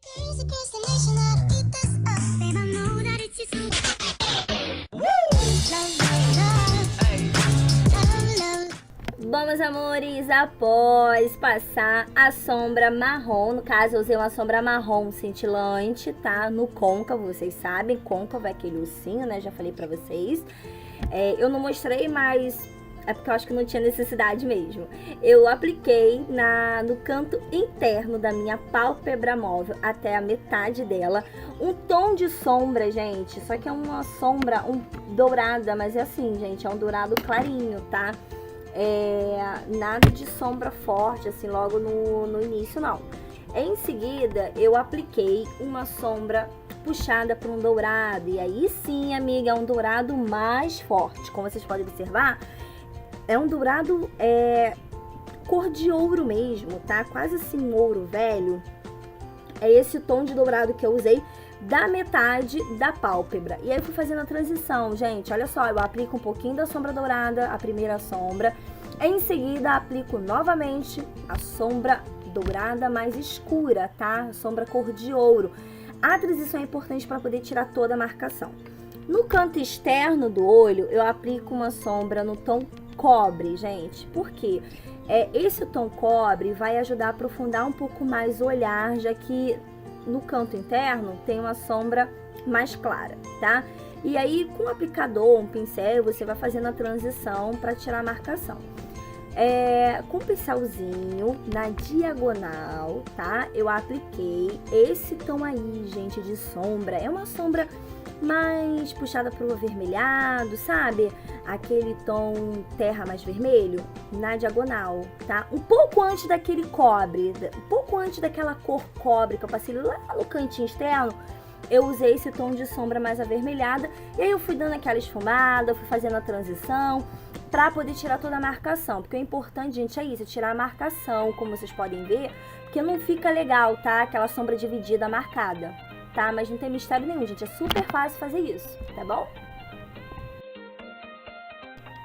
Bom, meus amores, após passar a sombra marrom, no caso eu usei uma sombra marrom cintilante, tá? No côncavo, vocês sabem, côncavo é aquele ursinho, né? Já falei pra vocês. Eu não mostrei, mas é porque eu acho que não tinha necessidade mesmo. Eu apliquei no canto interno da minha pálpebra móvel, até a metade dela, um tom de sombra, gente. Só que é uma sombra dourada, mas é assim, gente, é um dourado clarinho, tá? Nada de sombra forte, assim, logo no início, não. Em seguida, eu apliquei uma sombra puxada para um dourado. E aí sim, amiga, é um dourado mais forte. Como vocês podem observar, é um dourado cor de ouro mesmo, tá? Quase assim, ouro velho. É esse tom de dourado que eu usei da metade da pálpebra. E aí eu fui fazendo a transição, gente. Olha só, eu aplico um pouquinho da sombra dourada, a primeira sombra. Em seguida, aplico novamente a sombra dourada mais escura, tá? A sombra cor de ouro. A transição é importante para poder tirar toda a marcação. No canto externo do olho, eu aplico uma sombra no tom cobre, gente. Por quê? Esse tom cobre vai ajudar a aprofundar um pouco mais o olhar, já que no canto interno tem uma sombra mais clara, tá? E aí, com o aplicador, um pincel, você vai fazendo a transição para tirar a marcação. Com o pincelzinho na diagonal, tá? Eu apliquei esse tom aí, gente, de sombra. É uma sombra mais puxada para o avermelhado, sabe? Aquele tom terra mais vermelho na diagonal, tá? Um pouco antes daquele cobre, um pouco antes daquela cor cobre que eu passei lá no cantinho externo, eu usei esse tom de sombra mais avermelhada. E aí eu fui dando aquela esfumada, fui fazendo a transição para poder tirar toda a marcação. Porque o importante, gente, é isso, tirar a marcação, como vocês podem ver, porque não fica legal, tá? Aquela sombra dividida, marcada. Tá? Mas não tem mistério nenhum, gente. É super fácil fazer isso, tá bom?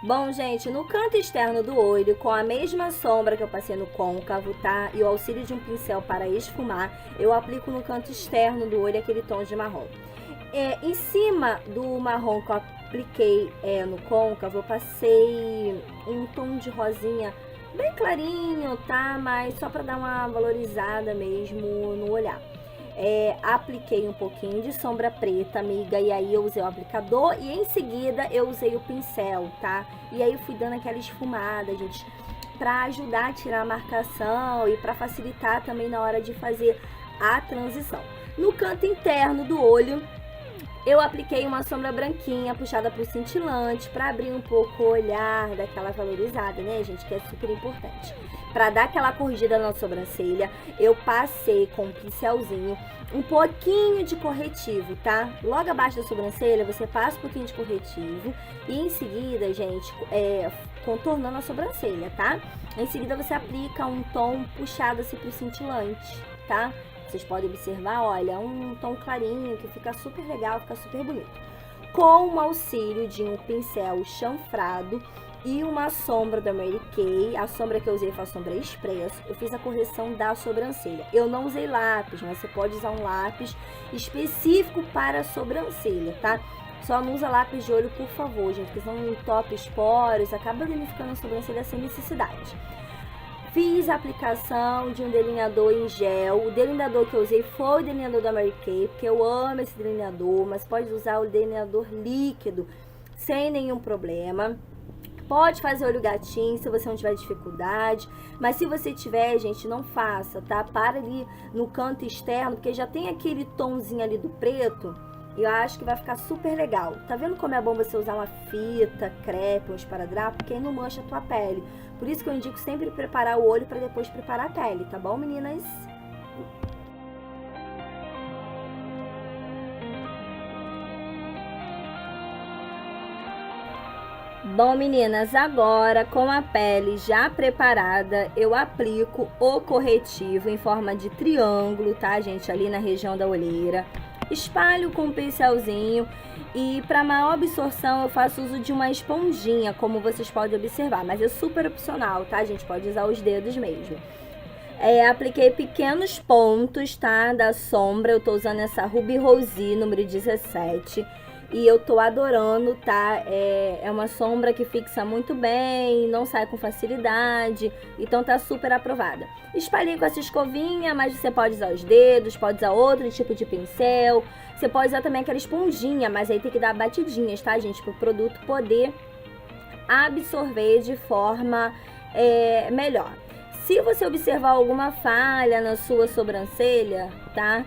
Bom, gente, no canto externo do olho, com a mesma sombra que eu passei no côncavo, tá? E o auxílio de um pincel para esfumar, eu aplico no canto externo do olho aquele tom de marrom. Em cima do marrom que eu apliquei no côncavo, eu passei um tom de rosinha bem clarinho, tá? Mas só para dar uma valorizada mesmo no olhar. Apliquei um pouquinho de sombra preta, amiga, e aí eu usei o aplicador e em seguida eu usei o pincel, tá? E aí eu fui dando aquela esfumada, gente, pra ajudar a tirar a marcação e pra facilitar também na hora de fazer a transição. No canto interno do olho, eu apliquei uma sombra branquinha puxada pro cintilante para abrir um pouco o olhar, daquela valorizada, né, gente, que é super importante. Para dar aquela corrigida na sobrancelha, eu passei com um pincelzinho um pouquinho de corretivo, tá? Logo abaixo da sobrancelha, você passa um pouquinho de corretivo e em seguida, gente, contornando a sobrancelha, tá? Em seguida, você aplica um tom puxado assim pro cintilante, tá? Vocês podem observar, olha, um tom clarinho que fica super legal, fica super bonito. Com o auxílio de um pincel chanfrado e uma sombra da Mary Kay, a sombra que eu usei foi a sombra Expresso, eu fiz a correção da sobrancelha. Eu não usei lápis, mas você pode usar um lápis específico para a sobrancelha, tá? Só não usa lápis de olho, por favor, gente, porque senão entope os poros, acaba danificando a sobrancelha sem necessidade. Fiz a aplicação de um delineador em gel. O delineador que eu usei foi o delineador da Mary Kay, porque eu amo esse delineador, mas pode usar o delineador líquido sem nenhum problema. Pode fazer olho gatinho se você não tiver dificuldade, mas se você tiver, gente, não faça, tá? Para ali no canto externo, porque já tem aquele tomzinho ali do preto. E eu acho que vai ficar super legal. Tá vendo como é bom você usar uma fita, crepe, um esparadrapo? Porque aí não mancha a tua pele. Por isso que eu indico sempre preparar o olho para depois preparar a pele, tá bom, meninas? Bom, meninas, agora com a pele já preparada, eu aplico o corretivo em forma de triângulo, tá, gente? Ali na região da olheira. Espalho com um pincelzinho e para maior absorção eu faço uso de uma esponjinha, como vocês podem observar, mas é super opcional, tá, gente? Pode usar os dedos mesmo. Apliquei pequenos pontos, tá? Da sombra. Eu tô usando essa Ruby Rosy, número 17. E eu tô adorando, tá? É uma sombra que fixa muito bem, não sai com facilidade. Então tá super aprovada. Espalhei com essa escovinha, mas você pode usar os dedos, pode usar outro tipo de pincel. Você pode usar também aquela esponjinha, mas aí tem que dar batidinhas, tá, gente? Para o produto poder absorver de forma melhor. Se você observar alguma falha na sua sobrancelha, tá?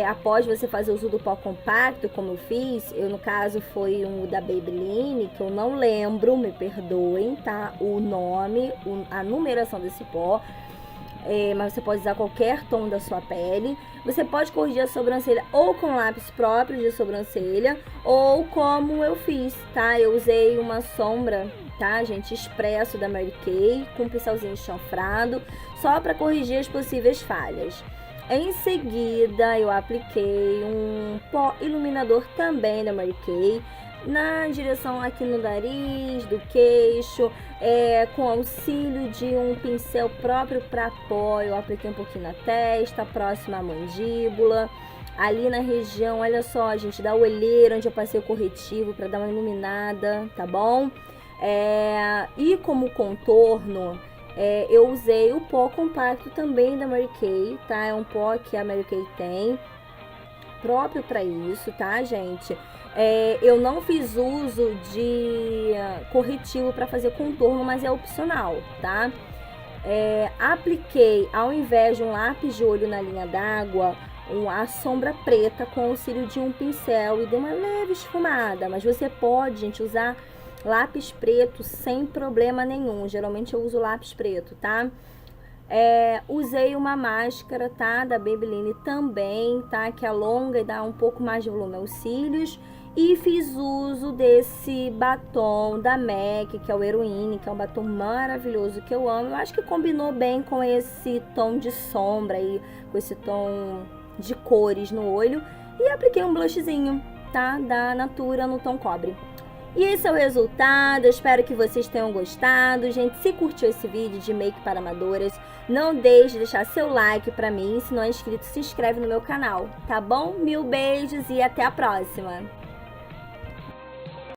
Após você fazer uso do pó compacto, como eu fiz, no caso foi um da Maybelline, que eu não lembro, me perdoem, tá? O nome, a numeração desse pó. Mas você pode usar qualquer tom da sua pele. Você pode corrigir a sobrancelha ou com lápis próprio de sobrancelha, ou como eu fiz, tá? Eu usei uma sombra, tá, gente, expresso da Mary Kay, com um pincelzinho chanfrado, só para corrigir as possíveis falhas. Em seguida, eu apliquei um pó iluminador também da Mary Kay, na direção aqui no nariz, do queixo, com auxílio de um pincel próprio para pó. Eu apliquei um pouquinho na testa, próximo à mandíbula, ali na região, olha só, gente, da olheira, onde eu passei o corretivo para dar uma iluminada, tá bom? E como contorno, eu usei o pó compacto também da Mary Kay, tá? É um pó que a Mary Kay tem, próprio para isso, tá, gente? Eu não fiz uso de corretivo para fazer contorno, mas é opcional, tá? Apliquei, ao invés de um lápis de olho na linha d'água, a sombra preta com auxílio de um pincel e dei uma leve esfumada, mas você pode, gente, usar lápis preto sem problema nenhum. Geralmente eu uso lápis preto, tá? Usei uma máscara, tá, da Maybelline também, tá, que alonga e dá um pouco mais de volume aos cílios. E fiz uso desse batom da MAC, que é o Heroine, que é um batom maravilhoso que eu amo. Eu acho que combinou bem com esse tom de sombra aí, com esse tom de cores no olho. E apliquei um blushzinho, tá, da Natura no tom cobre. E esse é o resultado, eu espero que vocês tenham gostado. Gente, se curtiu esse vídeo de make para amadoras, não deixe de deixar seu like pra mim. Se não é inscrito, se inscreve no meu canal, tá bom? Mil beijos e até a próxima!